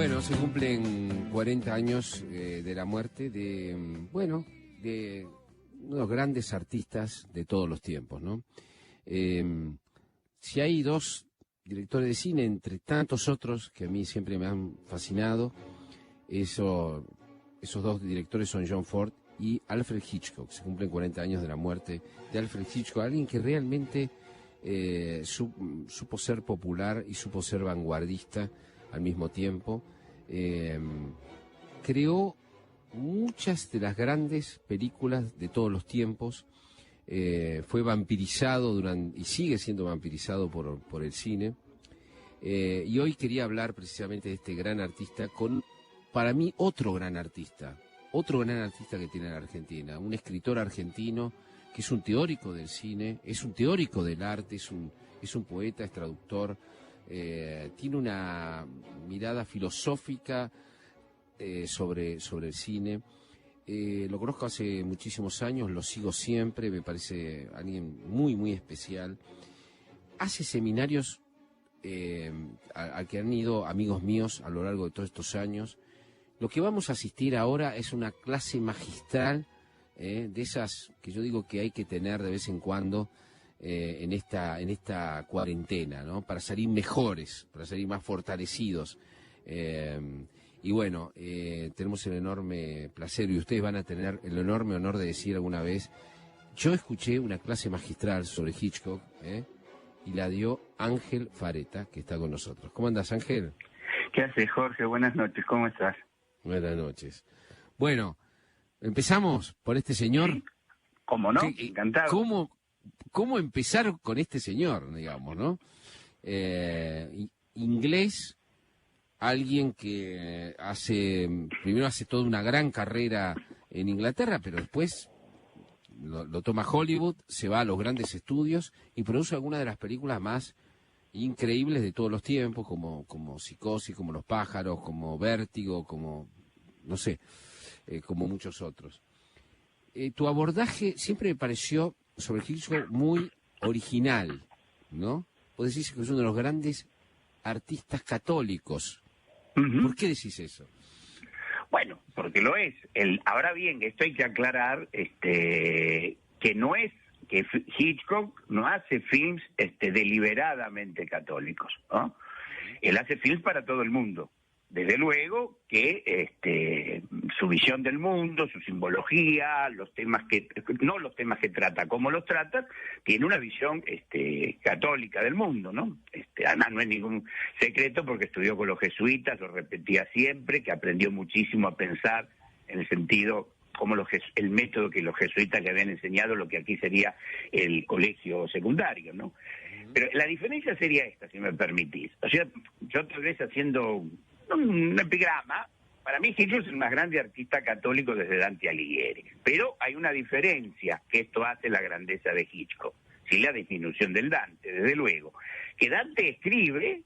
Bueno, se cumplen 40 años de la muerte de uno de los grandes artistas de todos los tiempos, ¿no? Si hay dos directores de cine, entre tantos otros que a mí siempre me han fascinado, esos dos directores son John Ford y Alfred Hitchcock. Se cumplen 40 años de la muerte de Alfred Hitchcock, alguien que realmente supo ser popular y supo ser vanguardista al mismo tiempo. Creó muchas de las grandes películas de todos los tiempos. Fue vampirizado y sigue siendo vampirizado por el cine. Y hoy quería hablar precisamente de este gran artista con, para mí, otro gran artista que tiene la Argentina, un escritor argentino que es un teórico del cine, es un teórico del arte, es un poeta, es traductor, tiene una mirada filosófica sobre el cine. Lo conozco hace muchísimos años, lo sigo siempre, me parece alguien muy, muy especial. Hace seminarios a que han ido amigos míos a lo largo de todos estos años. Lo que vamos a asistir ahora es una clase magistral, de esas que yo digo que hay que tener de vez en cuando en esta cuarentena, ¿no? Para salir mejores, para salir más fortalecidos. Y bueno, tenemos el enorme placer, y ustedes van a tener el enorme honor de decir alguna vez, yo escuché una clase magistral sobre Hitchcock, y la dio Ángel Fareta, que está con nosotros. ¿Cómo andas, Ángel? ¿Qué haces, Jorge? Buenas noches, ¿cómo estás? Buenas noches. Bueno, empezamos por este señor. ¿Sí? ¿Cómo no? Encantado. ¿Cómo empezar con este señor, digamos, no? Inglés, alguien que primero hace toda una gran carrera en Inglaterra, pero después lo toma Hollywood, se va a los grandes estudios y produce algunas de las películas más increíbles de todos los tiempos, como Psicosis, como Los pájaros, como Vértigo, como, no sé, como muchos otros. Tu abordaje siempre me pareció sobre Hitchcock muy original, ¿no? Vos decís que es uno de los grandes artistas católicos. ¿Por qué decís eso? Bueno, porque lo es. Ahora bien, esto hay que aclarar, que no es que Hitchcock no hace films deliberadamente católicos, ¿no? Él hace films para todo el mundo. Desde luego que su visión del mundo, su simbología, no los temas que trata, cómo los trata, tiene una visión católica del mundo, ¿no? Además no es ningún secreto porque estudió con los jesuitas, lo repetía siempre, que aprendió muchísimo a pensar en el sentido como el método que los jesuitas le habían enseñado, lo que aquí sería el colegio secundario, ¿no? Pero la diferencia sería esta, si me permitís. O sea, yo tal vez haciendo un epigrama, para mí Hitchcock es el más grande artista católico desde Dante Alighieri. Pero hay una diferencia que esto hace la grandeza de Hitchcock. Sí, la disminución del Dante, desde luego. Que Dante escribe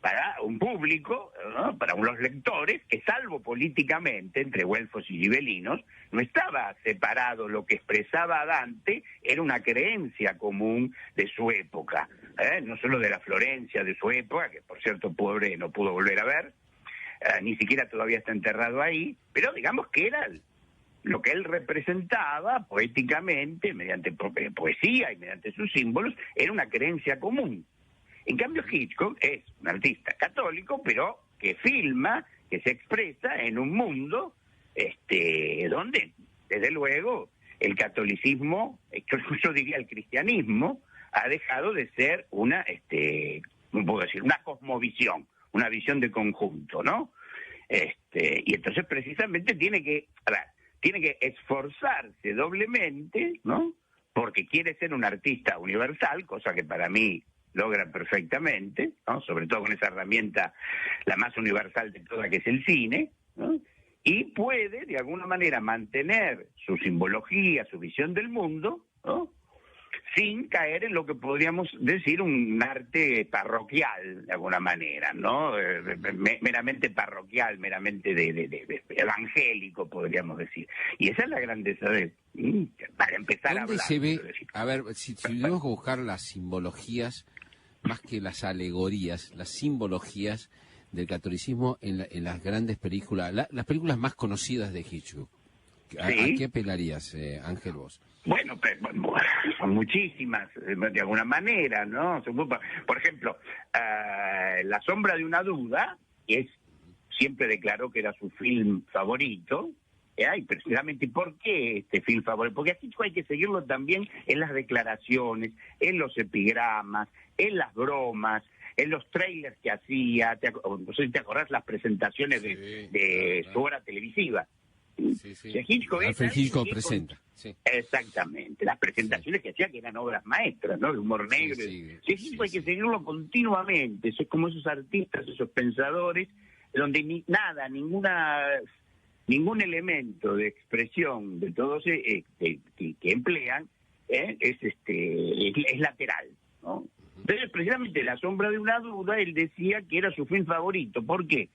para un público, ¿no? Para unos lectores, que salvo políticamente, entre güelfos y gibelinos, no estaba separado. Lo que expresaba Dante era una creencia común de su época, no solo de la Florencia de su época, que por cierto pobre no pudo volver a ver, ni siquiera todavía está enterrado ahí, pero digamos que era lo que él representaba poéticamente, mediante poesía y mediante sus símbolos, era una creencia común. En cambio, Hitchcock es un artista católico, pero que filma, que se expresa en un mundo donde, desde luego, el catolicismo, yo diría el cristianismo, ha dejado de ser una cosmovisión, una visión de conjunto, ¿no? Y entonces precisamente tiene que esforzarse doblemente, ¿no? Porque quiere ser un artista universal, cosa que para mí logra perfectamente, ¿no? Sobre todo con esa herramienta, la más universal de todas, que es el cine, ¿no? Y puede, de alguna manera, mantener su simbología, su visión del mundo, ¿no? Sin caer en lo que podríamos decir un arte parroquial, de alguna manera, ¿no? Meramente parroquial, meramente de evangélico, podríamos decir. Y esa es la grandeza de para empezar a hablar. ¿Dónde se ve? A ver, si tenemos que buscar las simbologías, más que las alegorías, las simbologías del catolicismo en las grandes películas, las películas más conocidas de Hitchcock. ¿A qué apelarías, Ángel, vos? Bueno, son muchísimas, de alguna manera, ¿no? Por ejemplo, La sombra de una duda, que siempre declaró que era su film favorito. Y precisamente, ¿por qué este film favorito? Porque a Hitchcock hay que seguirlo también en las declaraciones, en los epigramas, en las bromas, en los trailers que hacía. No sé si te acordás las presentaciones de su hora televisiva. Sí. Alfred Hitchcock presenta. Sí. Exactamente, las presentaciones que hacía, que eran obras maestras, ¿no? De humor negro. Hitchcock hay que seguirlo continuamente. Eso es como esos artistas, esos pensadores, donde ningún elemento de expresión de todos que emplean es lateral, ¿no? Entonces, precisamente La sombra de una duda, él decía que era su film favorito. ¿Por qué?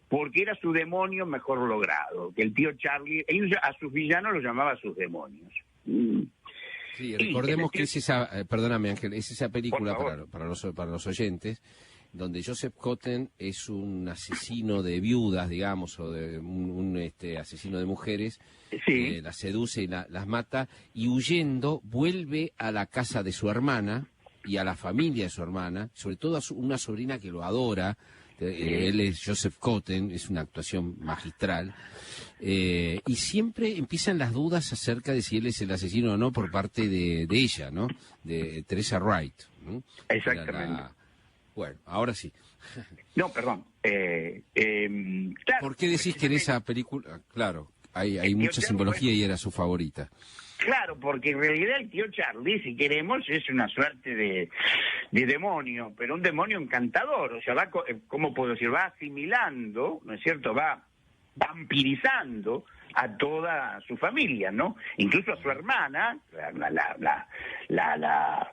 Porque era su demonio mejor logrado, que el tío Charlie, él a sus villanos los llamaba sus demonios. Sí, recordemos que es esa, perdóname Ángel, es esa película para los oyentes, donde Joseph Cotten es un asesino de viudas, digamos, o de un asesino de mujeres, las seduce y las mata, y huyendo vuelve a la casa de su hermana y a la familia de su hermana, sobre todo a una sobrina que lo adora. Él es Joseph Cotten, es una actuación magistral, y siempre empiezan las dudas acerca de si él es el asesino o no por parte de ella, ¿no? De Teresa Wright, ¿no? Exactamente. Bueno, ahora sí. No, perdón. Claro, ¿por qué decís que en esa película, claro, hay mucha simbología y era su favorita? Claro, porque en realidad el tío Charlie, si queremos, es una suerte de demonio, pero un demonio encantador. O sea, ¿cómo puedo decir? Va asimilando, ¿no es cierto? Va vampirizando a toda su familia, ¿no? Incluso a su hermana, la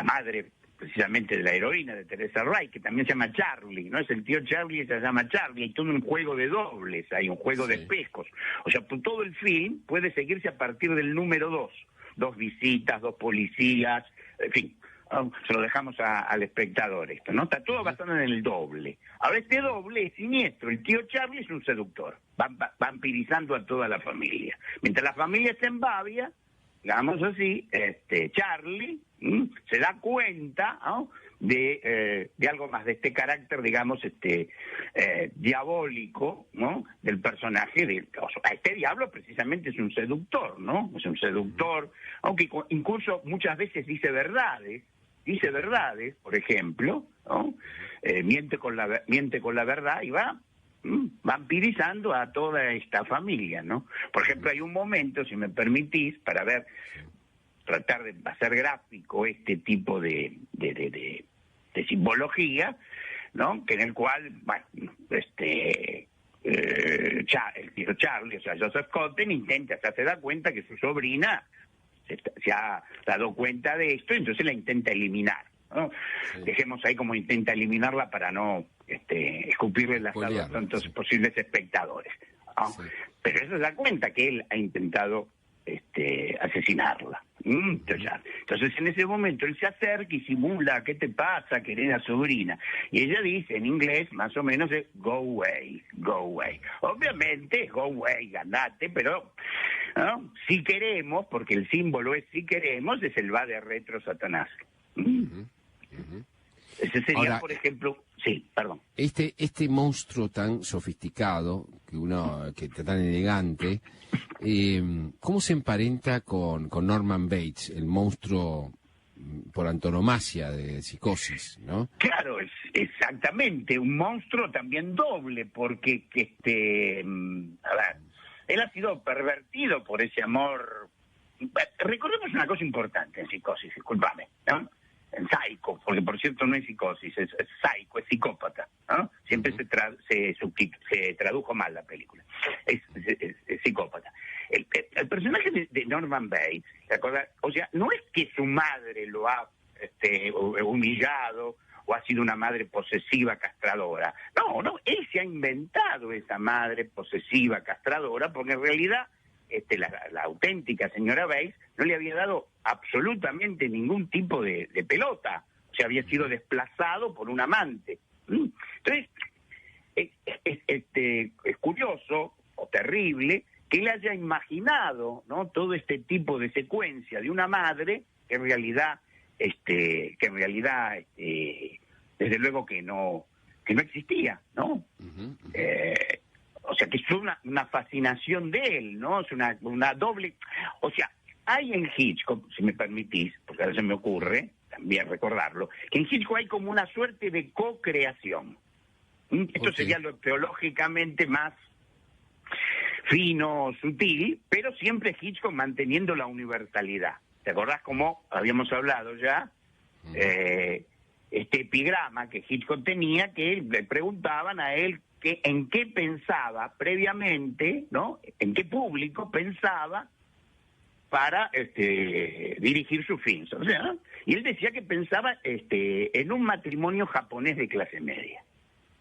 madre precisamente de la heroína de Teresa Wright, que también se llama Charlie, ¿no? Es el tío Charlie y se llama Charlie, hay todo un juego de dobles, hay un juego de espejos. O sea, todo el film puede seguirse a partir del número 2. 2 visitas, 2 policías, en fin, se lo dejamos al espectador esto, ¿no? Está todo basado en el doble. Ahora, este doble es siniestro, el tío Charlie es un seductor, vampirizando a toda la familia. Mientras la familia está en babia, digamos así, Charlie se da cuenta, ¿no? de algo más, de este carácter, digamos, diabólico, ¿no? Del personaje. Este diablo precisamente es un seductor, ¿no? Es un seductor, aunque incluso muchas veces dice verdades, por ejemplo, ¿no? Miente con la verdad y va vampirizando a toda esta familia, ¿no? Por ejemplo, hay un momento, si me permitís, para tratar de hacer gráfico este tipo de simbología, ¿no? Que en el cual, bueno, el tío Charlie, o sea, Joseph Cotten se da cuenta que su sobrina se ha dado cuenta de esto, y entonces la intenta eliminar, ¿no? Dejemos ahí como intenta eliminarla para no escupirle las alas a tantos posibles espectadores, ¿no? Pero eso se da cuenta que él ha intentado asesinarla. Entonces en ese momento él se acerca y simula: ¿qué te pasa, querida sobrina? Y ella dice en inglés más o menos go away, go away. Obviamente go away, andate, pero ¿no? Si queremos, porque el símbolo es si queremos, es el va de retro Satanás. Ese sería, ahora, por ejemplo, sí, perdón. Este monstruo tan sofisticado, que tan elegante, ¿cómo se emparenta con Norman Bates, el monstruo por antonomasia de Psicosis, ¿no? Claro, exactamente, un monstruo también doble, porque a ver, él ha sido pervertido por ese amor. Recordemos una cosa importante en Psicosis, discúlpame, ¿no? En Psycho, porque por cierto no es Psicosis, es Psycho, es psicópata, ¿no? Siempre se tradujo mal la película, es psicópata. El personaje de Norman Bates, ¿te acuerdas? O sea, no es que su madre lo ha humillado o ha sido una madre posesiva castradora. No, él se ha inventado esa madre posesiva castradora, porque en realidad la auténtica señora Bates no le había dado absolutamente ningún tipo de pelota. O sea, había sido desplazado por un amante. Entonces, es curioso o terrible que él haya imaginado, ¿no?, todo este tipo de secuencia de una madre que en realidad, desde luego que no existía, ¿no? O sea, que es una fascinación de él, ¿no? Es una doble... O sea, hay en Hitchcock, si me permitís, porque ahora se me ocurre también recordarlo, que en Hitchcock hay como una suerte de co-creación. Esto sería lo teológicamente más fino, sutil, pero siempre Hitchcock manteniendo la universalidad. ¿Te acordás cómo habíamos hablado ya? Este epigrama que Hitchcock tenía, que le preguntaban a él en qué pensaba previamente, ¿no? En qué público pensaba para dirigir sus films. O sea, y él decía que pensaba en un matrimonio japonés de clase media.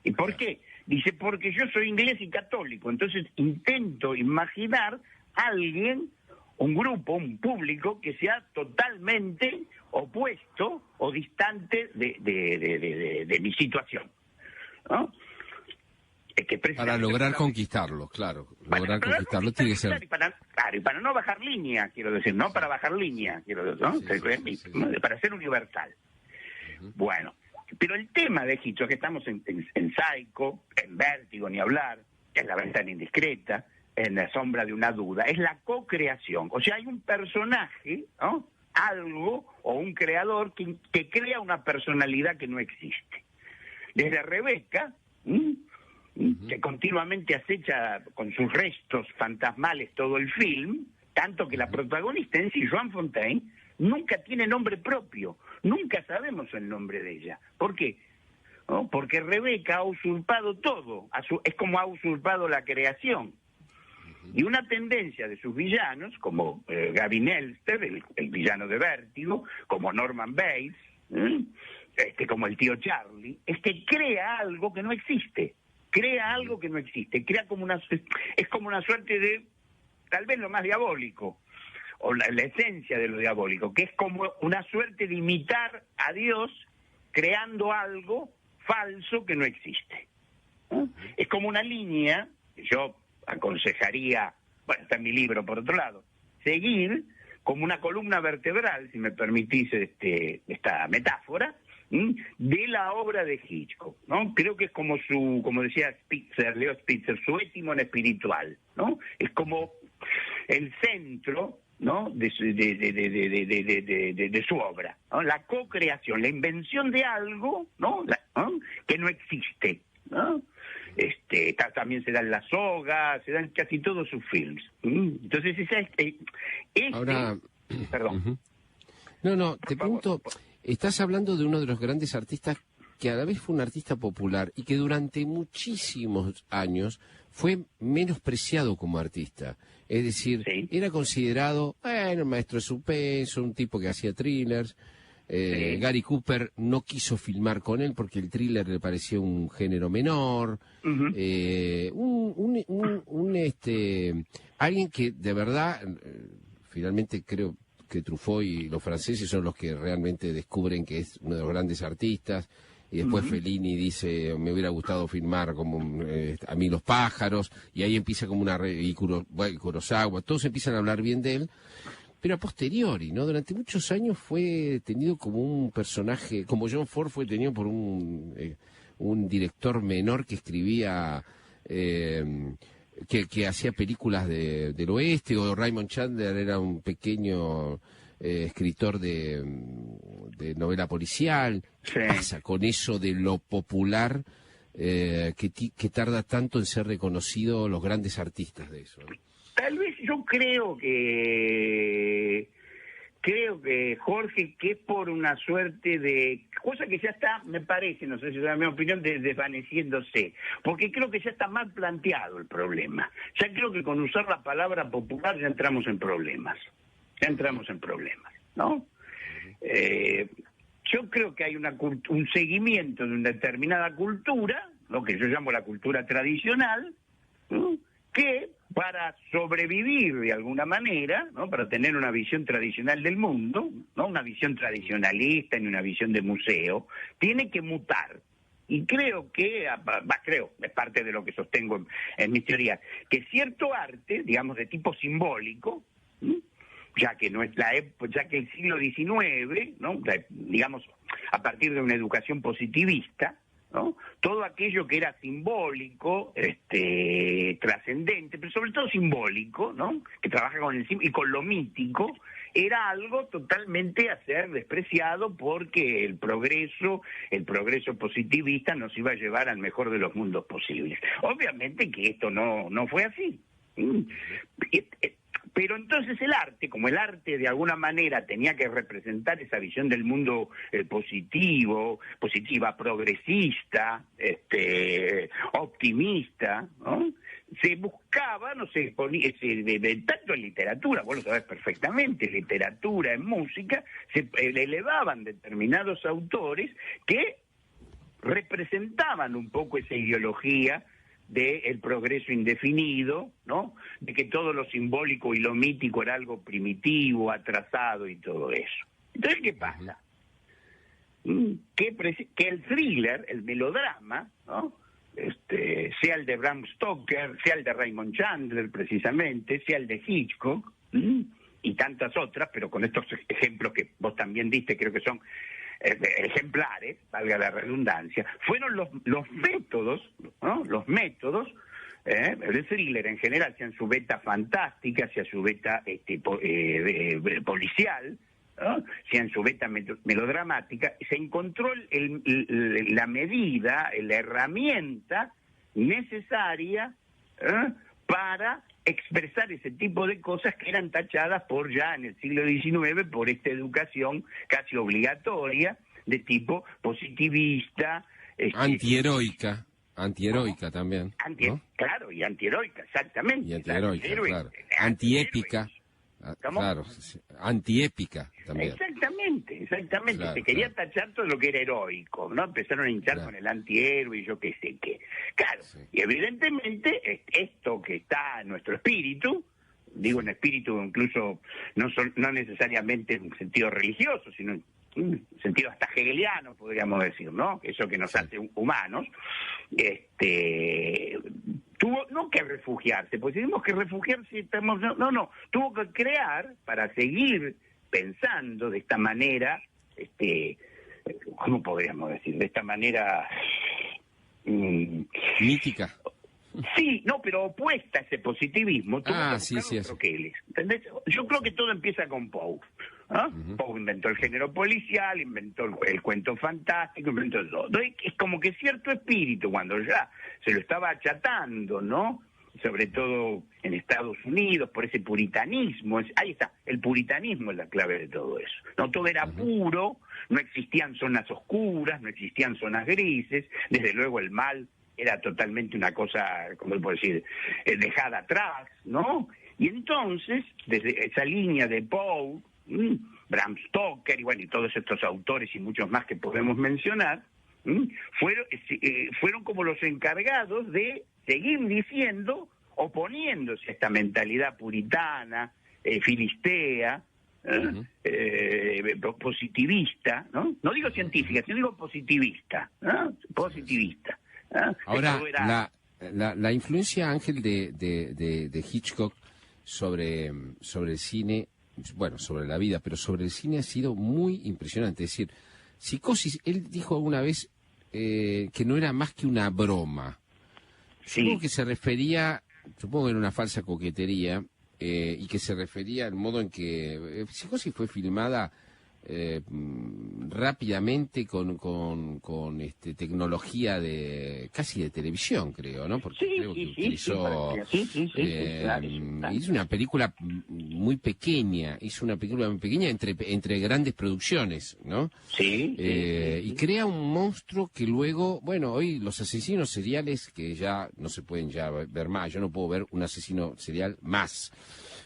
¿Y por qué? Dice, porque yo soy inglés y católico, entonces intento imaginar a alguien, un grupo, un público que sea totalmente opuesto o distante de mi situación, ¿no? Para lograr conquistarlo, claro. Lograr conquistarlo tiene que ser... Y para no bajar línea, quiero decir, no para bajar línea, quiero decir, ¿no? Para ser universal. Bueno, pero el tema de Hitchcock, que estamos en Psycho, en Vértigo, ni hablar, en La ventana indiscreta, en La sombra de una duda, es la co-creación. O sea, hay un personaje, ¿no?, algo, o un creador que crea una personalidad que no existe. Desde Rebeca, que continuamente acecha con sus restos fantasmales todo el film, tanto que la protagonista en sí, Joan Fontaine, nunca tiene nombre propio, nunca sabemos el nombre de ella. ¿Por qué? ¿No? Porque Rebeca ha usurpado todo, es como ha usurpado la creación. Y una tendencia de sus villanos, como Gavin Elster, el villano de Vértigo, como Norman Bates, como el tío Charlie, es que crea algo que no existe. Crea algo que no existe, es como una suerte de, tal vez lo más diabólico, o la esencia de lo diabólico, que es como una suerte de imitar a Dios creando algo falso que no existe. Es como una línea, que yo aconsejaría, bueno, está en mi libro por otro lado, seguir como una columna vertebral, si me permitís esta metáfora, de la obra de Hitchcock, ¿no? Creo que es como decía Leo Spitzer, su étimon espiritual, ¿no? Es como el centro, ¿no?, de su obra, ¿no? La co-creación, la invención de algo, ¿no?, que no existe, ¿no? También se da en La soga, se da en casi todos sus films. Entonces, ahora, perdón. No, te pregunto, estás hablando de uno de los grandes artistas que a la vez fue un artista popular y que durante muchísimos años fue menospreciado como artista. Es decir, sí, era considerado, el maestro de suspenso, un tipo que hacía thrillers. Sí. Gary Cooper no quiso filmar con él porque el thriller le parecía un género menor. Alguien que de verdad, finalmente creo que Truffaut y los franceses son los que realmente descubren que es uno de los grandes artistas, y después Fellini dice, me hubiera gustado filmar como a mí los pájaros, y ahí empieza como y Kurosawa, todos empiezan a hablar bien de él, pero a posteriori, ¿no? Durante muchos años fue tenido como un personaje, como John Ford fue tenido por un director menor que escribía... Que hacía películas del oeste, o Raymond Chandler era un pequeño escritor de novela policial. ¿Qué pasa con eso de lo popular que tarda tanto en ser reconocido los grandes artistas de eso, ¿no? Tal vez yo creo que Jorge, que es por una suerte de cosa que ya está, me parece, no sé si es mi opinión, desvaneciéndose, porque creo que ya está mal planteado el problema. Ya creo que con usar la palabra popular ya entramos en problemas, ¿no? Yo creo que hay un seguimiento de una determinada cultura, lo que yo llamo la cultura tradicional, ¿no?, que para sobrevivir de alguna manera, ¿no?, para tener una visión tradicional del mundo, no una visión tradicionalista ni una visión de museo, tiene que mutar. Y creo que, es parte de lo que sostengo en mis teorías, que cierto arte, digamos, de tipo simbólico, ya que no es ya que el siglo XIX, ¿no? Digamos, a partir de una educación positivista, ¿no? Todo aquello que era simbólico, trascendente, pero sobre todo simbólico, ¿no? Que trabaja con el y con lo mítico, era algo totalmente a ser despreciado porque el progreso positivista nos iba a llevar al mejor de los mundos posibles. Obviamente que esto no fue así. Pero entonces el arte, como el arte de alguna manera tenía que representar esa visión del mundo positiva, progresista, optimista, ¿no? Se buscaba, tanto en literatura, vos lo sabés perfectamente, literatura, en música, se elevaban determinados autores que representaban un poco esa ideología del progreso indefinido, ¿no? De que todo lo simbólico y lo mítico era algo primitivo, atrasado y todo eso. Entonces, ¿qué pasa? Que el thriller, el melodrama, ¿no? Sea el de Bram Stoker, sea el de Raymond Chandler precisamente, sea el de Hitchcock, y tantas otras, pero con estos ejemplos que vos también diste, creo que son ejemplares, valga la redundancia, fueron los métodos, ¿no? Los métodos el thriller en general, sea en su beta fantástica, sea su beta policial, ¿no? Sea en su beta melodramática, se encontró la medida, la herramienta necesaria para expresar ese tipo de cosas que eran tachadas ya en el siglo XIX por esta educación casi obligatoria de tipo positivista. Antiheroica también, ¿no? Claro, y antiheroica, exactamente. Y antiheroica, claro. Antiépica. Claro, antiépica también. Exactamente. Claro, se quería tachar todo lo que era heroico, ¿no? Empezaron a hinchar con el antihéroe y yo qué sé qué. Claro, y evidentemente esto que está en nuestro espíritu, digo en espíritu incluso no necesariamente en un sentido religioso, sino en un sentido hasta hegeliano, podríamos decir, ¿no? Eso que nos hace humanos, tuvo no que refugiarse, pues si tenemos que refugiarse, tuvo que crear para seguir pensando de esta manera, ¿cómo podríamos decir? De esta manera mítica. Sí, no, pero opuesta a ese positivismo. Troqueles, ¿entendés? Yo creo que todo empieza con Poe. Poe inventó el género policial, inventó el cuento fantástico, inventó todo. Es como que cierto espíritu, cuando ya se lo estaba achatando, ¿no? Sobre todo en Estados Unidos, por ese puritanismo. Ahí está, el puritanismo es la clave de todo eso. No todo era puro, no existían zonas oscuras, no existían zonas grises, desde luego el mal era totalmente una cosa, ¿cómo puedo decir?, dejada atrás, ¿no? Y entonces, desde esa línea de Poe, Bram Stoker y todos estos autores y muchos más que podemos mencionar, fueron como los encargados de seguir diciendo, oponiéndose a esta mentalidad puritana, filistea, positivista, no digo científica, sino digo positivista, positivista. Ahora, la influencia, Ángel, de Hitchcock sobre el cine, bueno, sobre la vida, pero sobre el cine ha sido muy impresionante. Es decir, Psicosis, él dijo alguna vez que no era más que una broma. Sí. Supongo que se refería, supongo que era una falsa coquetería, y que se refería al modo en que Psicosis fue filmada rápidamente con tecnología casi de televisión, creo, ¿no? Porque creo que utilizó claro. Hizo una película muy pequeña, entre grandes producciones, ¿no? Y crea un monstruo que luego, bueno, hoy los asesinos seriales que ya no se pueden ya ver más, yo no puedo ver un asesino serial más.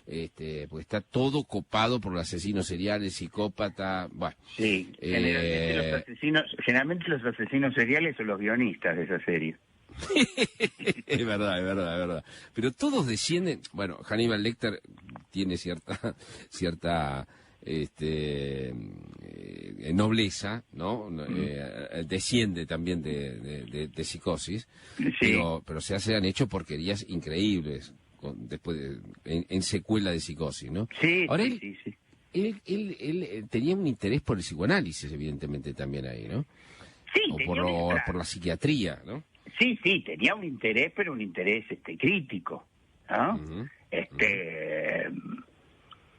Porque está todo copado por los asesinos seriales, psicópata, bueno. Sí, generalmente los asesinos seriales son los guionistas de esa serie. Es verdad. Pero todos descienden, bueno, Hannibal Lecter tiene cierta nobleza, ¿no? Desciende también de Psicosis, Sí. pero se han hecho porquerías increíbles después en secuela de Psicosis, ¿no? Sí, Ahora sí, sí. él tenía un interés por el psicoanálisis, evidentemente, también ahí, ¿no? Sí, O tenía por la psiquiatría, ¿no? sí, tenía un interés, pero un interés crítico, ¿no? Ujú,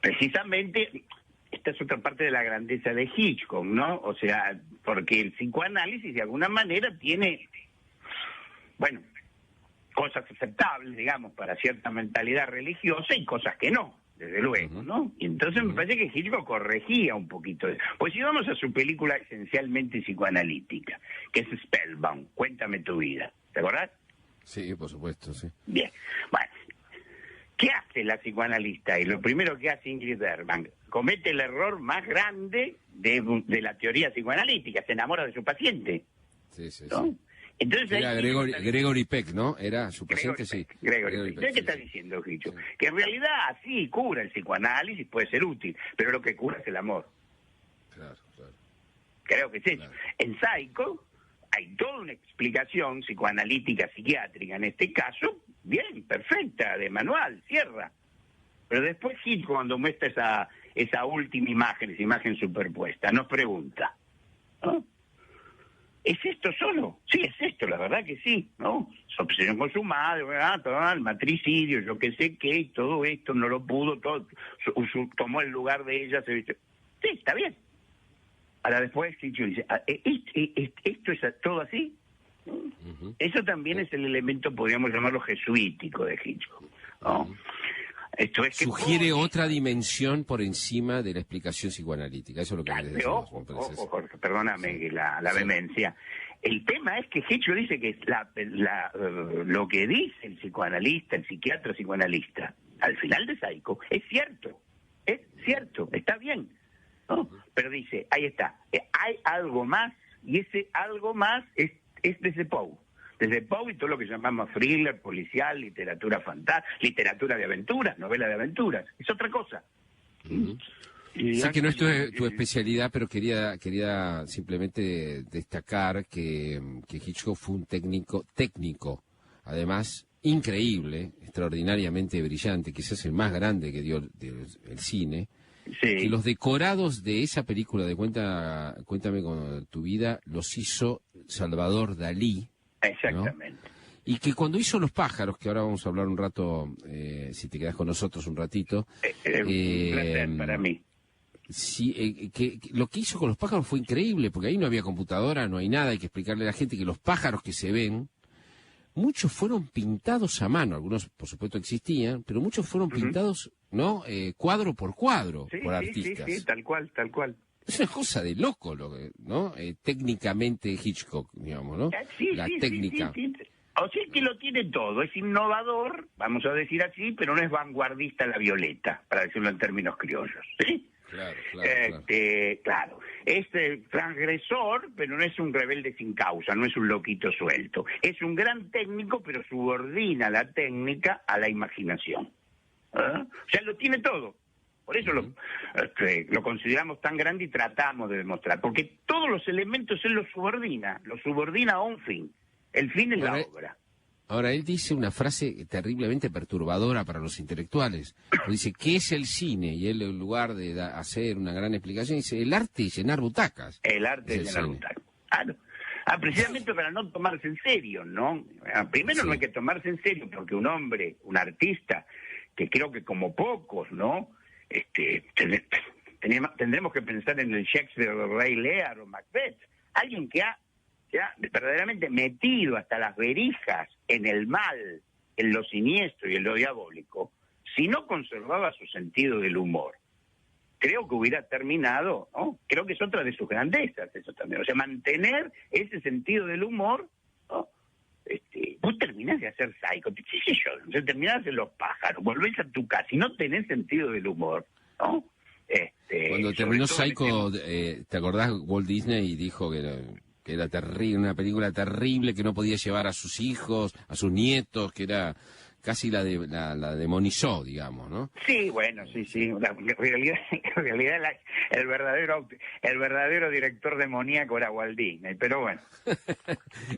Precisamente, esta es otra parte de la grandeza de Hitchcock, ¿no? O sea, porque el psicoanálisis de alguna manera tiene, bueno, cosas aceptables, digamos, para cierta mentalidad religiosa y cosas que no, desde luego, ¿no? Y entonces me parece que Hitchcock corregía un poquito eso. Pues si vamos a su película esencialmente psicoanalítica, que es Spellbound, Cuéntame tu vida, ¿te acordás? Sí, por supuesto, sí. Bien, bueno, ¿qué hace la psicoanalista? Y lo primero que hace Ingrid Bergman, comete el error más grande de la teoría psicoanalítica, se enamora de su paciente, Sí, sí, ¿no? sí. Entonces Era ahí Gregory Peck, ¿no? Era su paciente, Gregory sí. Peck, Gregory Gregory Peck. Peck, ¿Qué sí, está sí. diciendo, Gicho? Sí. Que en realidad sí cura el psicoanálisis, puede ser útil, pero lo que cura es el amor. Claro, claro. Creo que sí. Claro. En Psycho hay toda una explicación psicoanalítica, psiquiátrica, en este caso, bien, perfecta, de manual, cierra. Pero después Hitchcock, cuando muestra esa última imagen, esa imagen superpuesta, nos pregunta, ¿no? ¿Es esto solo? Sí, es esto, la verdad que sí, ¿no? Su obsesión con su madre, ¿verdad? Todo el matricidio, yo qué sé qué, y todo esto, no lo pudo, todo, tomó el lugar de ella, se viste. Sí, está bien. Ahora después Hitchcock dice, ¿esto es todo así? Ujú. Eso también es el elemento, podríamos llamarlo jesuítico de Hitchcock, ¿no? Esto es que Sugiere otra dimensión por encima de la explicación psicoanalítica. Eso es lo que Claro, les pero decimos. ojo, me parece. ojo, Jorge, perdóname Sí. que la Sí. vehemencia. El tema es que Hitchcock dice que lo que dice el psicoanalista, el psiquiatra psicoanalista, al final de Psycho, es cierto, está bien, ¿no? Pero dice, ahí está, hay algo más, y ese algo más es desde Poe. Desde Poe y todo lo que llamamos thriller, policial, literatura fantástica, literatura de aventuras, novela de aventuras, es otra cosa. Ujú. Y Sé que no es tu y- especialidad, pero quería simplemente destacar que Hitchcock fue un técnico, además increíble, extraordinariamente brillante, quizás el más grande que dio el cine, que Sí, los decorados de esa película de Cuéntame con tu vida los hizo Salvador Dalí, exactamente. y que cuando hizo Los pájaros, que ahora vamos a hablar un rato, si te quedas con nosotros un ratito, Un placer para mí. sí, que lo que hizo con los pájaros fue increíble, porque ahí no había computadora, no hay nada, hay que explicarle a la gente que los pájaros que se ven, muchos fueron pintados a mano, algunos por supuesto existían, pero muchos fueron pintados, ¿no? Cuadro por cuadro, Sí, por sí, artistas. sí, tal cual, tal cual. Es una cosa de loco, ¿no? Técnicamente Hitchcock, digamos, ¿no? Sí, La sí, técnica. sí. O sea que lo tiene todo, es innovador, vamos a decir así, pero no es vanguardista a la violeta, para decirlo en términos criollos, ¿sí? Claro, claro. Claro, es transgresor, pero no es un rebelde sin causa, no es un loquito suelto. Es un gran técnico, pero subordina la técnica a la imaginación. O sea, lo tiene todo. Por eso lo consideramos tan grande y tratamos de demostrar. Porque todos los elementos él los subordina a un fin. El fin es la obra. Ahora, él dice una frase terriblemente perturbadora para los intelectuales. Dice, ¿qué es el cine? Y él, en lugar de hacer una gran explicación, dice, el arte es llenar butacas. El arte es llenar butacas. Precisamente para no tomarse en serio, ¿no? Primero Sí. no hay que tomarse en serio porque un hombre, un artista, que creo que como pocos, ¿no? Tendremos que pensar en el Shakespeare de Rey Lear o Macbeth. Alguien que ha verdaderamente metido hasta las verijas en el mal, en lo siniestro y en lo diabólico, si no conservaba su sentido del humor, creo que hubiera terminado, ¿no? Creo que es otra de sus grandezas, eso también. O sea, mantener ese sentido del humor, ¿no? Vos terminás de hacer Psycho, qué sé yo, terminás de hacer Los pájaros, volvés a tu casa y no tenés sentido del humor, ¿no? Cuando terminó Psycho, ¿te acordás? Walt Disney dijo que era terrible, una película terrible, que no podía llevar a sus hijos, a sus nietos, que casi la demonizó, digamos, ¿no? Sí, bueno, sí. En realidad el verdadero director demoníaco era Walt Disney, pero bueno.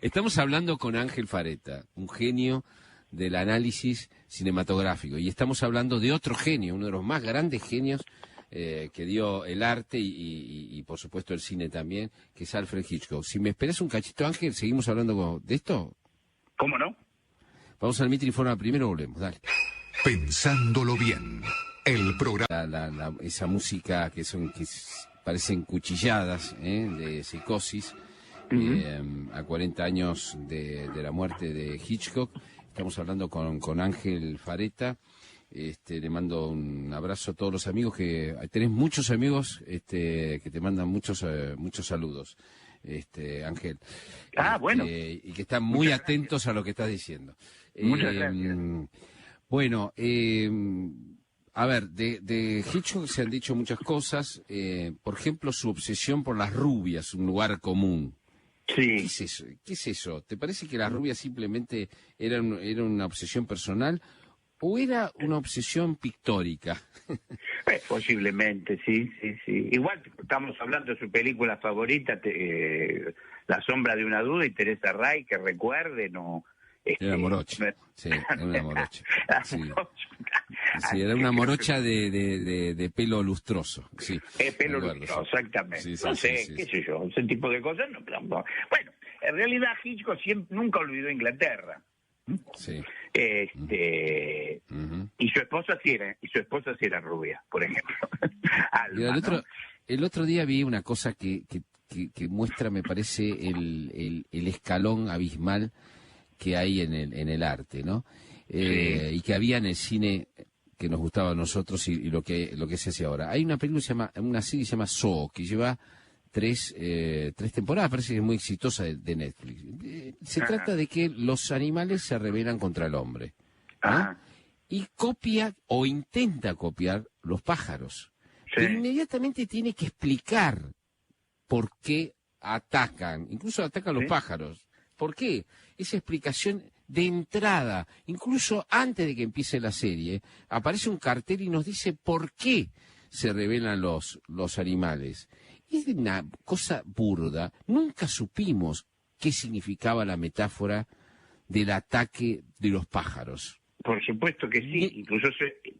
Estamos hablando con Ángel Fareta, un genio del análisis cinematográfico, y estamos hablando de otro genio, uno de los más grandes genios que dio el arte y por supuesto el cine también, que es Alfred Hitchcock. Si me esperas un cachito, Ángel, ¿seguimos hablando de esto? ¿Cómo no? Vamos al Mitre Informa primero, volvemos, dale. Pensándolo bien, el programa... Esa música que parecen cuchilladas, de Psicosis, a 40 años de la muerte de Hitchcock. Estamos hablando con Ángel Fareta. Le mando un abrazo a todos los amigos, que tenés muchos amigos que te mandan muchos saludos, Ángel. Bueno. Y que están muy atentos a lo que estás diciendo. Muchas gracias. Bueno, a ver, de Hitchcock se han dicho muchas cosas, por ejemplo, su obsesión por las rubias, un lugar común. Sí. ¿Qué es eso? ¿Te parece que las rubias simplemente era una obsesión personal o era una obsesión pictórica? Posiblemente, sí. Igual estamos hablando de su película favorita, La sombra de una duda, y Teresa Ray, que recuerde, no... Era morocha. Sí, era una morocha. Sí, era una morocha de pelo lustroso. Sí, pelo lustroso, exactamente. No sé, qué sé yo, ese tipo de cosas. No. Bueno, en realidad Hitchcock nunca olvidó Inglaterra. Sí. Y su esposa sí era rubia, por ejemplo. Alma, el otro día vi una cosa que muestra, me parece, el escalón abismal que hay en el arte, ¿no? Y que había en el cine que nos gustaba a nosotros y lo que se hace ahora. Hay una película una serie que se llama Saw, que lleva tres temporadas, parece que es muy exitosa, de Netflix. Se trata de que los animales se rebelan contra el hombre, ¿no? Y copia o intenta copiar los pájaros. Pero inmediatamente tiene que explicar por qué atacan, incluso atacan los pájaros. ¿Por qué? Esa explicación de entrada, incluso antes de que empiece la serie, aparece un cartel y nos dice por qué se rebelan los animales. Es una cosa burda. Nunca supimos qué significaba la metáfora del ataque de los pájaros. Por supuesto que sí, incluso seguí.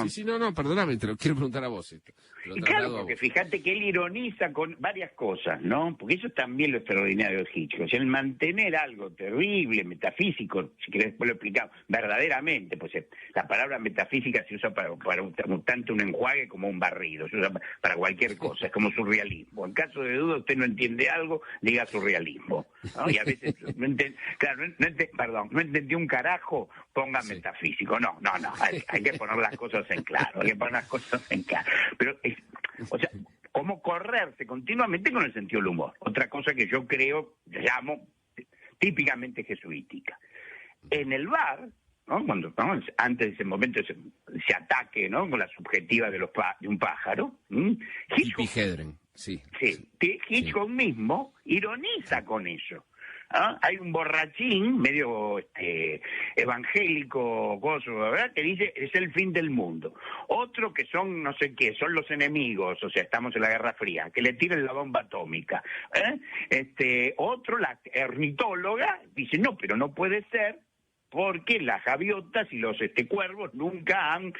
Sí, no, perdóname, te lo quiero preguntar a vos esto. Y claro, porque fíjate que él ironiza con varias cosas, ¿no? Porque eso es también lo extraordinario de Hitchcock. O sea, el mantener algo terrible, metafísico, si querés después lo explicamos, verdaderamente, pues la palabra metafísica se usa para tanto un enjuague como un barrido, se usa para cualquier cosa, es como surrealismo. En caso de duda, usted no entiende algo, diga surrealismo, ¿no? Y a veces, no entendió un carajo, ponga metafísico. No, hay que poner las cosas en claro, Pero, o sea, cómo correrse continuamente con el sentido del humor. Otra cosa que yo llamo típicamente jesuítica. En el bar, ¿no? Antes de ese momento, ese ataque, ¿no? Con la subjetiva de un pájaro, Hitchcock mismo ironiza con eso. Hay un borrachín medio evangélico, ¿verdad? Que dice es el fin del mundo. Otro que son no sé qué, son los enemigos, o sea, estamos en la Guerra Fría, que le tiren la bomba atómica. Otro, la ornitóloga, dice no, pero no puede ser, porque las gaviotas y los cuervos nunca han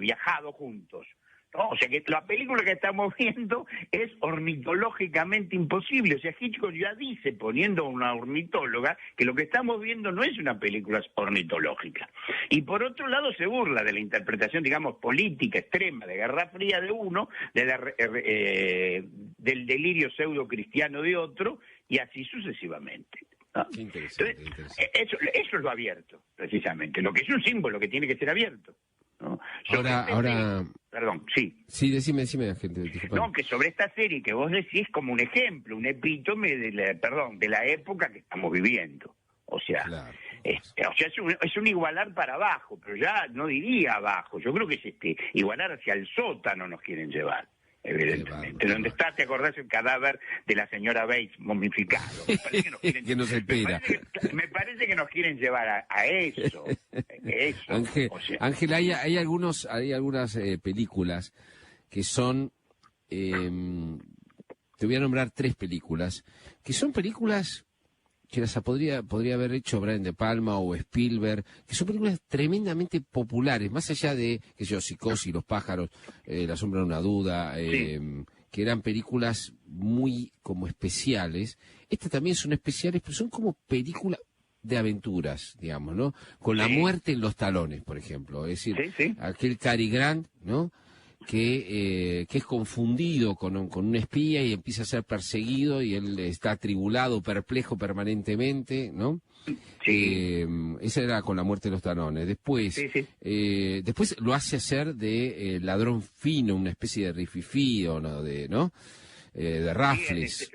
viajado juntos. No, o sea que la película que estamos viendo es ornitológicamente imposible. O sea, Hitchcock ya dice, poniendo a una ornitóloga, que lo que estamos viendo no es una película ornitológica. Y por otro lado se burla de la interpretación, digamos, política extrema de Guerra Fría de uno, del delirio pseudo-cristiano de otro, y así sucesivamente. ¿No? Qué interesante, Entonces, eso es lo abierto, precisamente. Lo que es un símbolo que tiene que ser abierto. ¿No? Ahora... Perdón, sí. Sí, decime, gente. No, que sobre esta serie que vos decís como un ejemplo, un epítome de la época que estamos viviendo. O sea, claro. Es un igualar para abajo, pero ya no diría abajo. Yo creo que es igualar hacia el sótano nos quieren llevar. evidentemente. Donde está, ¿te acordás el cadáver de la señora Bates momificado? Me parece que nos quieren, que no se espera. Me parece que nos quieren llevar a eso. Ángel, O sea, Ángel, hay algunas películas que son, te voy a nombrar 3 películas, que son películas que las podría haber hecho Brian De Palma o Spielberg, que son películas tremendamente populares, más allá de, qué sé yo, Psicosis, Los pájaros, La sombra de una duda, que eran películas muy como especiales. Estas también son especiales, pero son como películas de aventuras, digamos, ¿no? Con la muerte en los talones, por ejemplo. Es decir, aquel Cary Grant, ¿no? Que es confundido con un espía y empieza a ser perseguido y él está atribulado, perplejo permanentemente, ¿no? Sí. Esa era con la muerte de los talones. Después, después lo hace hacer de ladrón fino, una especie de rififí o no, de Raffles.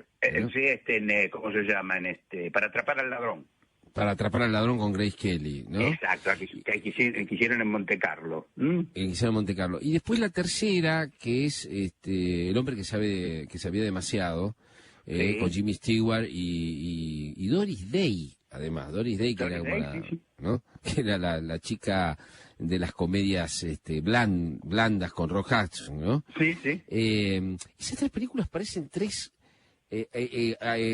¿Cómo se llaman? Para atrapar al ladrón. Para atrapar al ladrón con Grace Kelly, ¿no? Exacto, que hicieron en Monte Carlo. Hicieron en Monte Carlo. Y después la tercera, que es El hombre que sabía demasiado, con Jimmy Stewart y Doris Day, además. Doris Day, que era como ¿no? Que era la chica de las comedias blandas con Rock Hudson, ¿no? Sí, sí. Esas 3 películas parecen 3...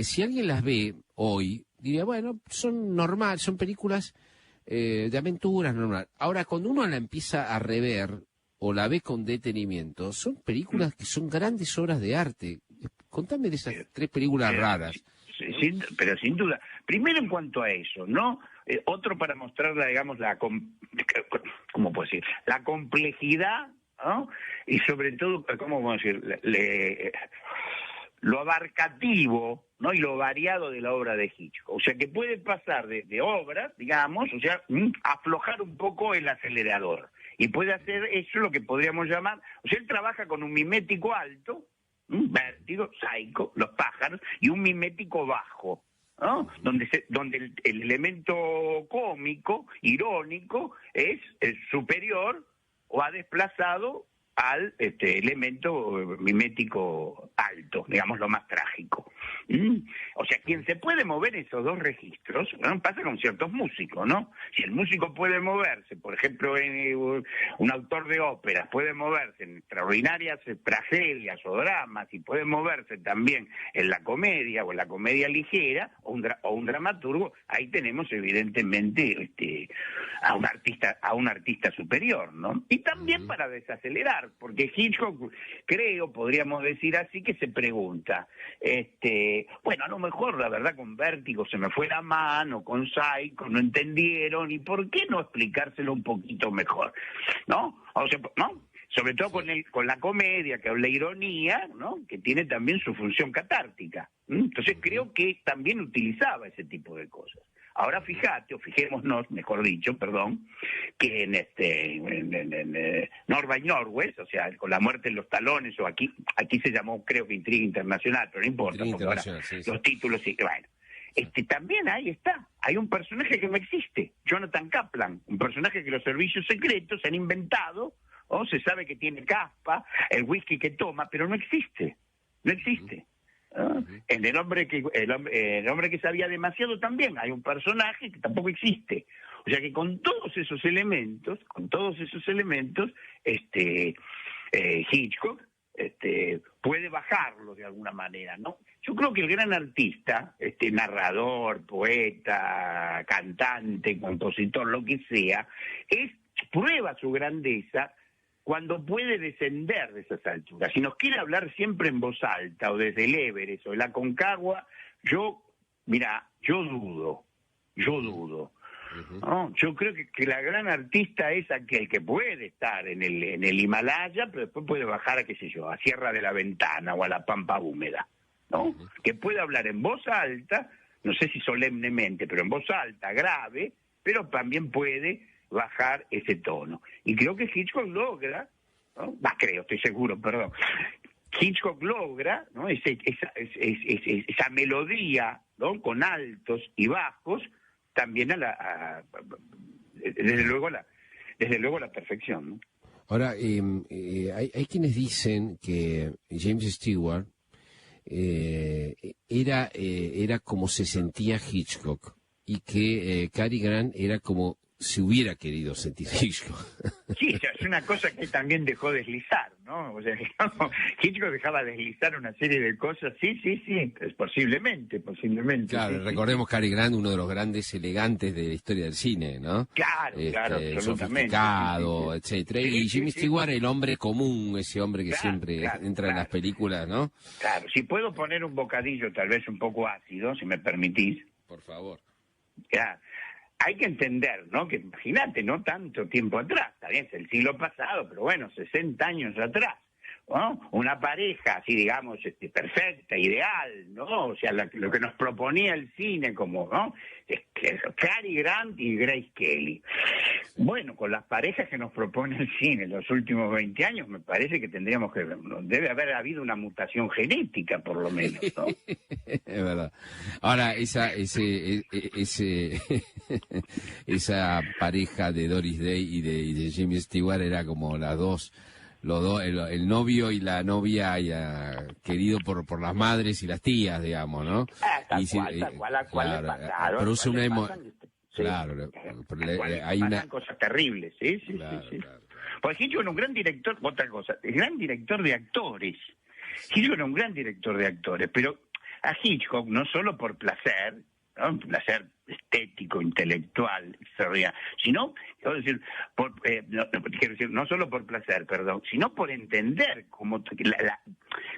si alguien las ve hoy, diría, bueno, son películas de aventuras normal. Ahora, cuando uno la empieza a rever o la ve con detenimiento, son películas que son grandes obras de arte. Contame de esas 3 películas raras. Pero sin duda. Primero en cuanto a eso, ¿no? Otro para mostrar, digamos, ¿cómo puedo decir? La complejidad, ¿no? Y sobre todo, ¿cómo puedo decir? Lo abarcativo, ¿no? Y lo variado de la obra de Hitchcock. O sea, que puede pasar de obras, digamos, o sea, aflojar un poco el acelerador. Y puede hacer eso lo que podríamos llamar... O sea, él trabaja con un mimético alto, Vértigo, Psycho, Los pájaros, y un mimético bajo, ¿no? Donde el elemento cómico, irónico, es el superior o ha desplazado al elemento mimético alto, digamos lo más trágico. O sea, quien se puede mover esos 2 registros, ¿no? Pasa con ciertos músicos, ¿no? Si el músico puede moverse, por ejemplo, un autor de óperas puede moverse en extraordinarias tragedias o dramas, y puede moverse también en la comedia o en la comedia ligera, o un dramaturgo, ahí tenemos evidentemente a un artista superior, ¿no? Y también para desacelerar, porque Hitchcock, podríamos decir así, que se pregunta, bueno, a lo mejor la verdad con Vértigo se me fue la mano, con Psycho no entendieron, y ¿por qué no explicárselo un poquito mejor? ¿No? O sea, ¿no? Sobre todo con la comedia, que es la ironía, ¿no? Que tiene también su función catártica. Entonces creo que también utilizaba ese tipo de cosas. Ahora fíjate, o fijémonos, mejor dicho, perdón, que en North by Northwest, o sea, con la muerte en los talones, o aquí se llamó, creo que Intriga Internacional, pero no importa, porque ahora los títulos, bueno. También ahí está, hay un personaje que no existe, Jonathan Kaplan, un personaje que los servicios secretos han inventado, o se sabe que tiene caspa, el whisky que toma, pero no existe. En el hombre que sabía demasiado también hay un personaje que tampoco existe. O sea que con todos esos elementos, Hitchcock puede bajarlo de alguna manera, ¿no? Yo creo que el gran artista, narrador, poeta, cantante, compositor, lo que sea, prueba su grandeza cuando puede descender de esas alturas. Si nos quiere hablar siempre en voz alta, o desde el Everest, o de la Concagua, yo dudo. ¿No? Yo creo que la gran artista es aquel que puede estar en el Himalaya, pero después puede bajar a Sierra de la Ventana, o a la Pampa Húmeda, ¿no? Que puede hablar en voz alta, no sé si solemnemente, pero en voz alta, grave, pero también puede bajar ese tono. Y creo que Hitchcock logra, ¿no? Estoy seguro, perdón. Hitchcock logra, ¿no? Esa melodía, ¿no? Con altos y bajos, también desde luego a la perfección, ¿no? Ahora, hay quienes dicen que James Stewart era como se sentía Hitchcock y que Cary Grant era como se hubiera querido sentir Hitchcock. Sí, es una cosa que también dejó deslizar, ¿no? O sea, digamos, Hitchcock dejaba deslizar una serie de cosas, sí, posiblemente. Claro, sí, recordemos Cary Grant, uno de los grandes elegantes de la historia del cine, ¿no? Claro, absolutamente. Sofisticado, etcétera. Y Jimmy Stewart, el hombre común, ese hombre que siempre entra en las películas, ¿no? Claro, si puedo poner un bocadillo tal vez un poco ácido, si me permitís. Por favor. Ya. Hay que entender, ¿no? Que imagínate, no tanto tiempo atrás, está bien, es el siglo pasado, pero bueno, 60 años atrás, ¿no? Una pareja así, digamos, perfecta, ideal, ¿no? O sea, lo que nos proponía el cine como, ¿no? Cary Grant y Grace Kelly. Bueno, con las parejas que nos propone el cine en los últimos 20 años, me parece que debe haber habido una mutación genética, por lo menos, ¿no? Es verdad. Ahora, esa pareja de Doris Day y de Jimmy Stewart era como los dos, el novio y la novia querido por las madres y las tías, digamos, ¿no? Tal cual le pasaron. Produce una Claro, hay pasan cosas terribles, sí. Claro. Por ejemplo, era un gran director, otra cosa, gran director de actores. Hitchcock era un gran director de actores, pero a Hitchcock, no solo por placer, ¿no? Un placer estético, intelectual, sino, no solo por placer, perdón, sino por entender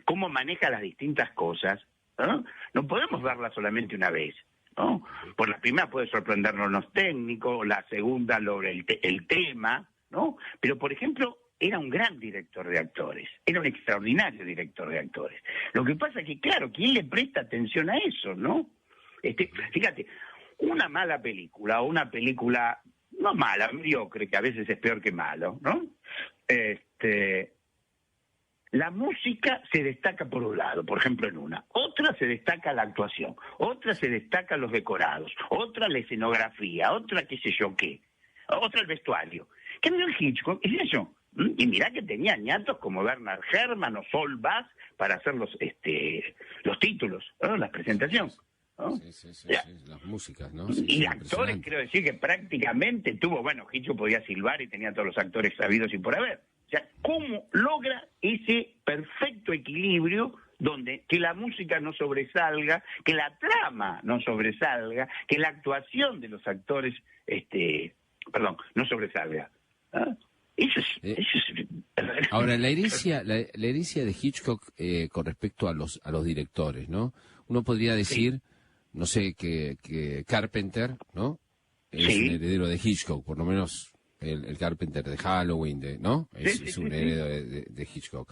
cómo maneja las distintas cosas, ¿no? No podemos verla solamente una vez, ¿no? Por la primera puede sorprendernos los técnicos, la segunda el tema, ¿no? Pero, por ejemplo, era un gran director de actores, era un extraordinario director de actores. Lo que pasa es que, claro, ¿quién le presta atención a eso, no? Fíjate, una mala película, o una película no mala, mediocre, que a veces es peor que malo, ¿no? La música se destaca por un lado, por ejemplo en una. Otra se destaca la actuación, otra se destaca los decorados, otra la escenografía, otra qué sé yo qué, otra el vestuario. ¿Qué vio el Hitchcock? Es eso. Y mirá que tenía ñatos como Bernard Herrmann o Saul Bass para hacer los títulos, ¿no? La presentación, ¿no? Sí, las músicas, ¿no? Y actores, quiero decir que prácticamente Hitchcock podía silbar y tenía todos los actores sabidos y por haber. O sea, ¿cómo logra ese perfecto equilibrio donde que la música no sobresalga, que la trama no sobresalga, que la actuación de los actores, no sobresalga? ¿Ah? Eso es. Ahora, la herencia de Hitchcock con respecto a los directores, ¿no? Uno podría decir, no sé, que Carpenter, ¿no? Es un heredero de Hitchcock, por lo menos el Carpenter de Halloween, ¿no? Es un heredero de Hitchcock.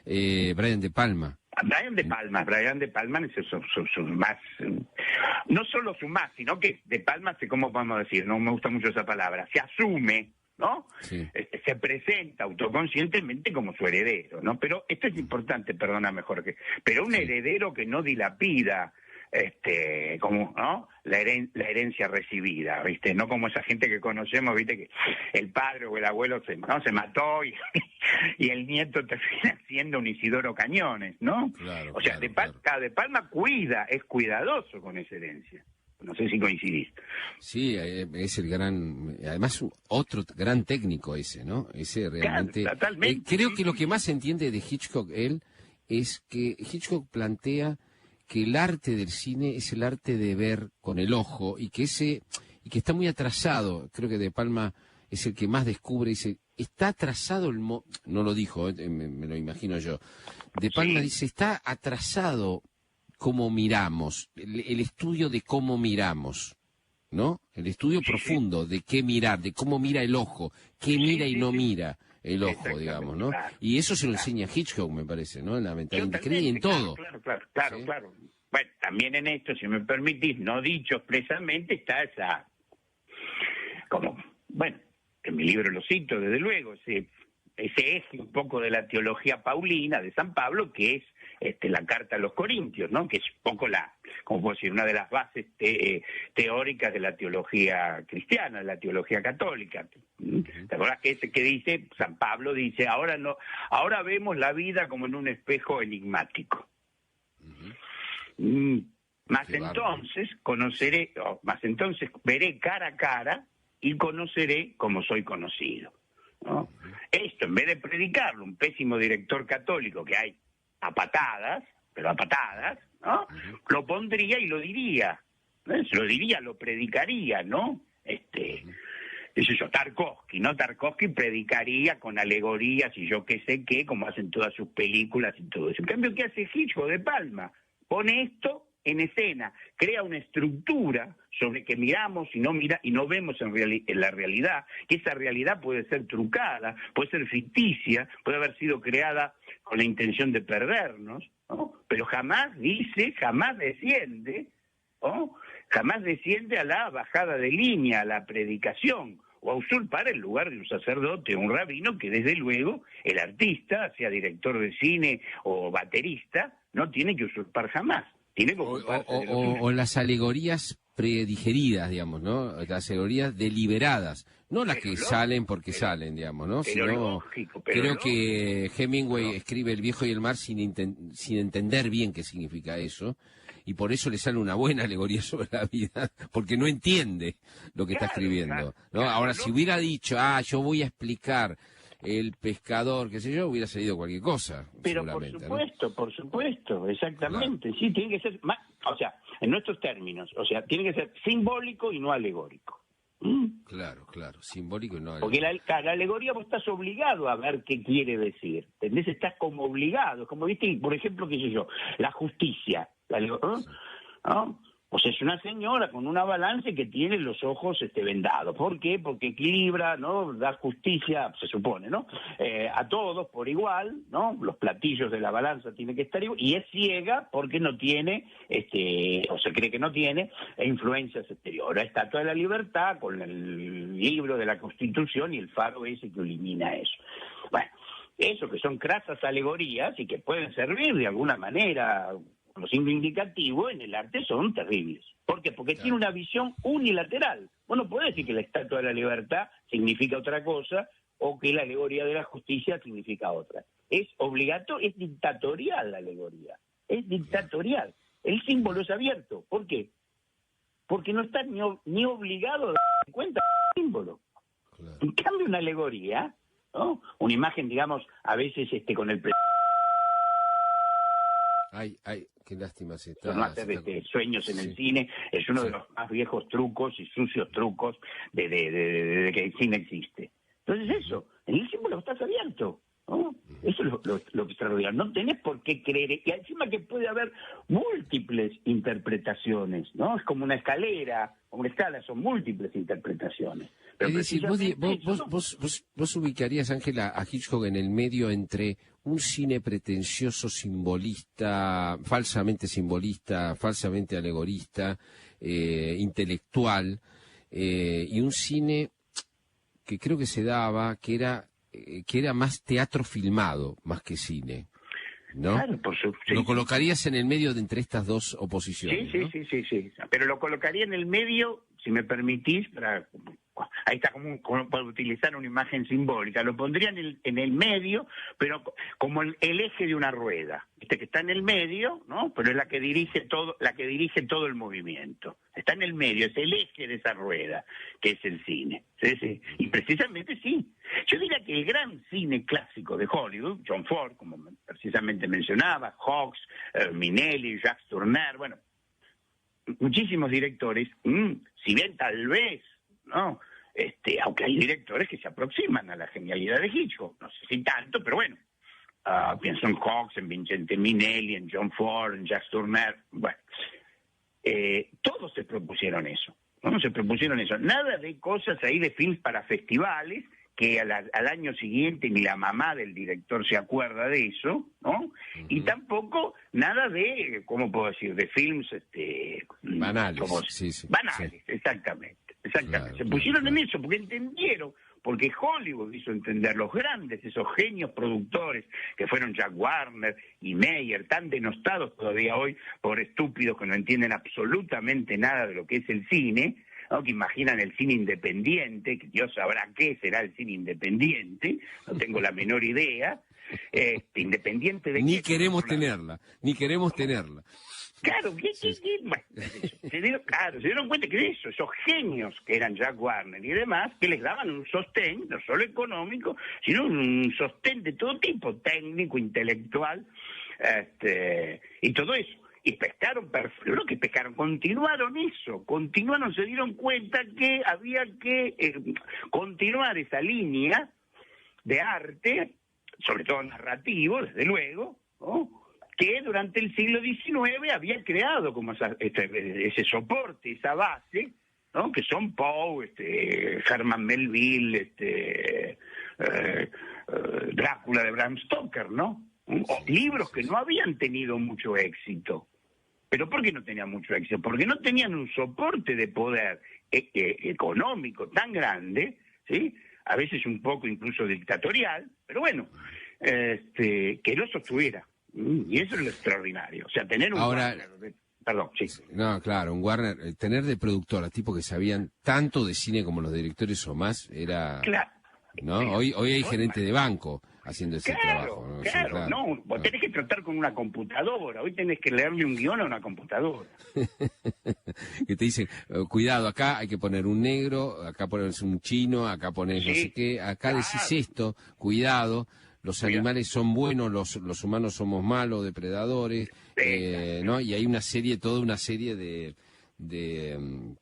Brian De Palma. Brian De Palma es su más, no solo su más, sino que De Palma, ¿cómo podemos decir? No me gusta mucho esa palabra, se asume, ¿no? Sí. Se presenta autoconscientemente como su heredero, ¿no? Pero esto es importante, pero un heredero que no dilapida, como, ¿no? La herencia recibida, ¿viste? No como esa gente que conocemos, ¿viste? Que el padre o el abuelo se mató y el nieto termina siendo un Isidoro Cañones, ¿no? Claro, o sea, De Palma es cuidadoso con esa herencia. No sé si coincidís. Sí, es el además otro gran técnico ese, ¿no? Ese realmente. Claro, totalmente. Creo que lo que más se entiende de Hitchcock es que Hitchcock plantea que el arte del cine es el arte de ver con el ojo y que está muy atrasado. Creo que De Palma es el que más descubre y dice, está atrasado no lo dijo, me lo imagino yo. De Palma dice, está atrasado cómo miramos, el estudio de cómo miramos, ¿no? El estudio profundo de qué mirar, de cómo mira el ojo, qué mira y no mira el ojo, digamos, ¿no? Y eso se lo enseña Hitchcock, me parece, ¿no? En la mentalidad y en todo. Claro. Bueno, también en esto, si me permitís, no dicho expresamente, está esa, en mi libro lo cito, desde luego, ese eje un poco de la teología paulina de San Pablo, que es la carta a los Corintios, ¿no? Que es un poco como puedo decir, una de las bases teóricas de la teología cristiana, de la teología católica. ¿Te acuerdas que dice, San Pablo dice, ahora vemos la vida como en un espejo enigmático? Más entonces veré cara a cara y conoceré como soy conocido, ¿no? Esto, en vez de predicarlo un pésimo director católico que hay a patadas, ¿no? Lo pondría y lo diría, ¿no? Lo predicaría, ¿no? Eso yo, Tarkovsky predicaría con alegorías y yo qué sé qué, como hacen todas sus películas y todo eso. En cambio, ¿qué hace Hitchcock de Palma? Pone esto en escena, crea una estructura sobre que miramos y no vemos en la realidad, que esa realidad puede ser trucada, puede ser ficticia, puede haber sido creada con la intención de perdernos, ¿no? Pero jamás desciende, ¿no? Jamás desciende a la bajada de línea, a la predicación, o a usurpar el lugar de un sacerdote o un rabino, que desde luego el artista, sea director de cine o baterista, no tiene que usurpar jamás. Tiene que o las alegorías predigeridas, digamos, ¿no? Las alegorías deliberadas, no las que salen porque salen, digamos, ¿no? Sino, creo que Hemingway escribe El viejo y el mar sin entender bien qué significa eso, y por eso le sale una buena alegoría sobre la vida, porque no entiende lo que está escribiendo, ¿no? Ahora, si hubiera dicho, yo voy a explicar el pescador, qué sé yo, hubiera salido cualquier cosa. Pero por supuesto, exactamente. Claro. Sí, tiene que ser más, en nuestros términos, tiene que ser simbólico y no alegórico. Claro, simbólico y no alegórico. Porque la alegoría vos estás obligado a ver qué quiere decir, ¿entendés? Estás como obligado, como viste, por ejemplo, qué sé yo, la justicia, ¿no? Pues es una señora con una balanza que tiene los ojos vendados. ¿Por qué? Porque equilibra, ¿no? Da justicia, se supone, ¿no? A todos por igual, ¿no? Los platillos de la balanza tienen que estar igual. Y es ciega porque no tiene, o se cree que no tiene, influencias exteriores. La Estatua de la Libertad con el libro de la Constitución y el faro ese que elimina eso. Bueno, eso que son crasas alegorías y que pueden servir de alguna manera los signos indicativos en el arte son terribles. ¿Por qué? Porque tiene una visión unilateral. Vos no podés decir que la Estatua de la Libertad significa otra cosa o que la alegoría de la justicia significa otra. Es obligatorio, es dictatorial la alegoría. Es dictatorial. El símbolo es abierto. ¿Por qué? Porque no está ni obligado a darse cuenta del símbolo. Claro. En cambio, una alegoría, ¿no? Una imagen, digamos, a veces con el qué lástima se está. No hacer sueños en el cine es uno de los más viejos trucos y sucios trucos de que el cine existe. Entonces en el símbolo estás abierto, ¿no? Eso es lo extraordinario. No tenés por qué creer, y encima que puede haber múltiples interpretaciones, ¿no? Es como una escala, son múltiples interpretacionmente. Pero es decir, vos ubicarías, Ángela, a Hitchcock en el medio entre un cine pretencioso, falsamente alegorista, intelectual, y un cine que creo que se daba, que era más teatro filmado, más que cine, ¿no? Claro, por supuesto. ¿Lo colocarías en el medio entre estas dos oposiciones? Sí. Pero lo colocaría en el medio, si me permitís, ahí está como para utilizar una imagen simbólica, lo pondría en el medio, pero como el eje de una rueda, que está en el medio, ¿no? Pero es la que dirige todo el movimiento. Está en el medio, es el eje de esa rueda, que es el cine. Sí. Y precisamente sí. Yo diría que el gran cine clásico de Hollywood, John Ford, como precisamente mencionaba, Hawks, Minelli, Jacques Tourneur, bueno, muchísimos directores, si bien tal vez, ¿no? Aunque hay directores que se aproximan a la genialidad de Hitchcock, no sé si tanto, pero bueno, pienso en Hawks, en Vincente Minelli, en John Ford, en Jacques Tourneur, bueno, todos se propusieron eso, ¿no? Nada de cosas ahí de films para festivales, que al año siguiente ni la mamá del director se acuerda de eso, ¿no? Uh-huh. Y tampoco nada de, ¿cómo puedo decir?, de films banales. Banales, sí. Exactamente. Claro, se pusieron en eso porque entendieron, porque Hollywood hizo entender, los grandes, esos genios productores que fueron Jack Warner y Meyer, tan denostados todavía hoy por estúpidos que no entienden absolutamente nada de lo que es el cine, ¿no? Que imaginan el cine independiente, que Dios sabrá qué será el cine independiente, no tengo la menor idea, independiente de ni qué, queremos tenerla. Claro, se dieron cuenta que esos genios que eran Jack Warner y demás, que les daban un sostén, no solo económico, sino un sostén de todo tipo, técnico, intelectual, y todo eso. Y continuaron, se dieron cuenta que había que continuar esa línea de arte, sobre todo narrativo, desde luego, ¿no? Que durante el siglo XIX había creado como ese soporte, esa base, ¿no? Que son Poe, Herman Melville, Drácula de Bram Stoker, ¿no? Libros que no habían tenido mucho éxito. ¿Pero por qué no tenían mucho éxito? Porque no tenían un soporte de poder económico tan grande, ¿sí? A veces un poco incluso dictatorial, pero bueno, que lo sostuviera. Y eso es lo extraordinario. O sea, tener un Warner... Perdón, sí. No, claro, un Warner, tener de productor a tipos que sabían tanto de cine como los directores o más, era... Claro. ¿No? Hoy hay gerente de banco haciendo ese trabajo, ¿no? Claro, no, vos tenés que tratar con una computadora, hoy tenés que leerle un guión a una computadora. Que te dicen, cuidado, acá hay que poner un negro, acá pones un chino, acá pones no sé qué, acá decís esto, cuidado, los animales son buenos, los humanos somos malos, depredadores, ¿no? Y hay toda una serie de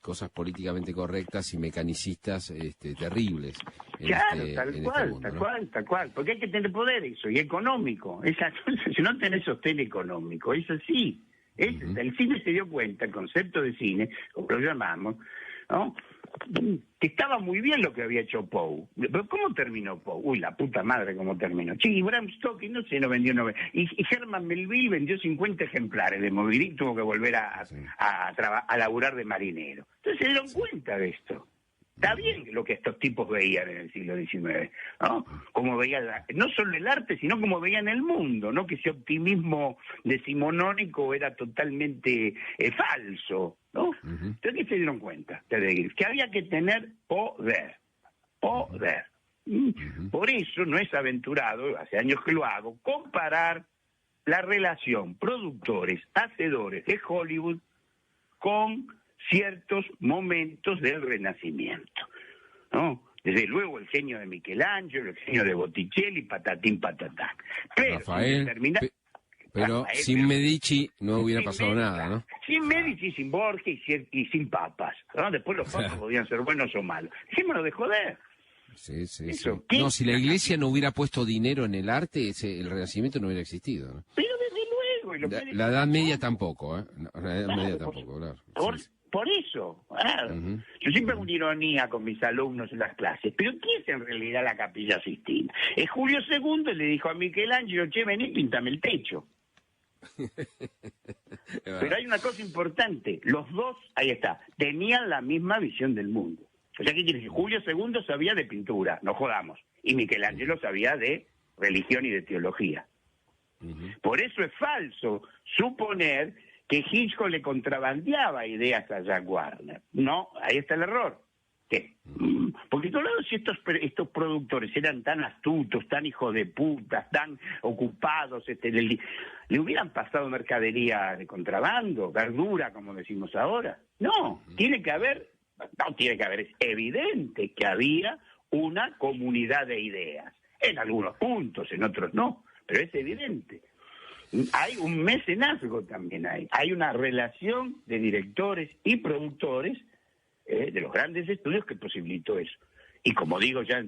cosas políticamente correctas y mecanicistas terribles. Claro, tal cual, porque hay que tener poder eso, y económico. Si no tenés sostén económico, es así. El cine se dio cuenta, el concepto de cine, como lo llamamos, ¿no? Que estaba muy bien lo que había hecho Poe. Pero ¿cómo terminó Poe? Uy, la puta madre, ¿cómo terminó? Sí, Bram Stoker, no sé, no vendió 9. Y Herman Melville vendió 50 ejemplares de Moby Dick, tuvo que volver a laburar de marinero. Entonces se dieron cuenta de esto. Está bien lo que estos tipos veían en el siglo XIX, ¿no? Como veían, no solo el arte, sino como veían el mundo, ¿no? Que ese optimismo decimonónico era totalmente falso, ¿no? Entonces, ¿qué se dieron cuenta? Que había que tener poder. Por eso no es aventurado, hace años que lo hago, comparar la relación productores, hacedores de Hollywood con ciertos momentos del Renacimiento, ¿no? Desde luego el genio de Michelangelo, el genio de Botticelli, patatín, patatán. Pero Rafael, sin Medici no hubiera pasado nada, ¿no? Sin Medici, sin Borges y sin papas, ¿no? Después los papas podían ser buenos o malos. Dejémonos de joder. Sí. No, si la Iglesia no hubiera puesto dinero en el arte, el Renacimiento no hubiera existido, ¿no? Pero desde luego... La Edad Media tampoco, ¿eh? La Edad Media tampoco, claro. Por eso, claro. Yo siempre hago una ironía con mis alumnos en las clases, pero ¿qué es en realidad la Capilla Sistina? Es Julio II le dijo a Michelangelo, che, vení, píntame el techo. Pero hay una cosa importante, los dos, ahí está, tenían la misma visión del mundo. O sea, ¿qué quiere decir? Julio II sabía de pintura, no jodamos, y Michelangelo sabía de religión y de teología. Por eso es falso suponer que Hitchcock le contrabandeaba ideas a Jack Warner. No, ahí está el error. ¿Qué? Porque todos lados, si estos productores eran tan astutos, tan hijos de putas, tan ocupados, le hubieran pasado mercadería de contrabando, verdura, como decimos ahora. No, es evidente que había una comunidad de ideas. En algunos puntos, en otros no, pero es evidente. Hay un mecenazgo también hay una relación de directores y productores de los grandes estudios que posibilitó eso. Y como digo ya,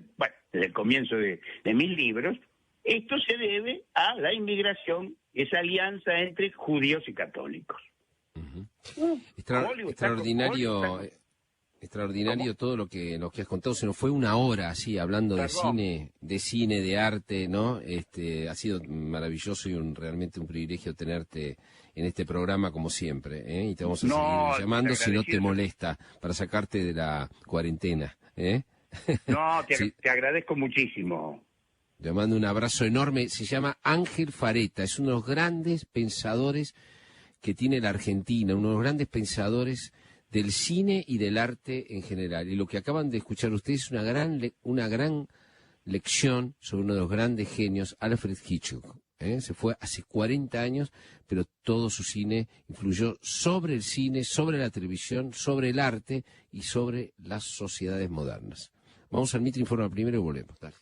desde el comienzo de mis libros, esto se debe a la inmigración, esa alianza entre judíos y católicos. Extraordinario todo lo que has contado. Se nos fue una hora así hablando de cine, de arte, ¿no? Ha sido maravilloso y realmente un privilegio tenerte en este programa como siempre, ¿eh? Y te vamos a seguir llamando si no te molesta para sacarte de la cuarentena, ¿eh? No, Sí. te agradezco muchísimo. Le mando un abrazo enorme. Se llama Ángel Fareta, es uno de los grandes pensadores que tiene la Argentina, uno de los grandes pensadores del cine y del arte en general. Y lo que acaban de escuchar ustedes es una gran lección sobre uno de los grandes genios, Alfred Hitchcock. Se fue hace 40 años, pero todo su cine influyó sobre el cine, sobre la televisión, sobre el arte y sobre las sociedades modernas. Vamos al Mitre Informa primero y volvemos. Dale.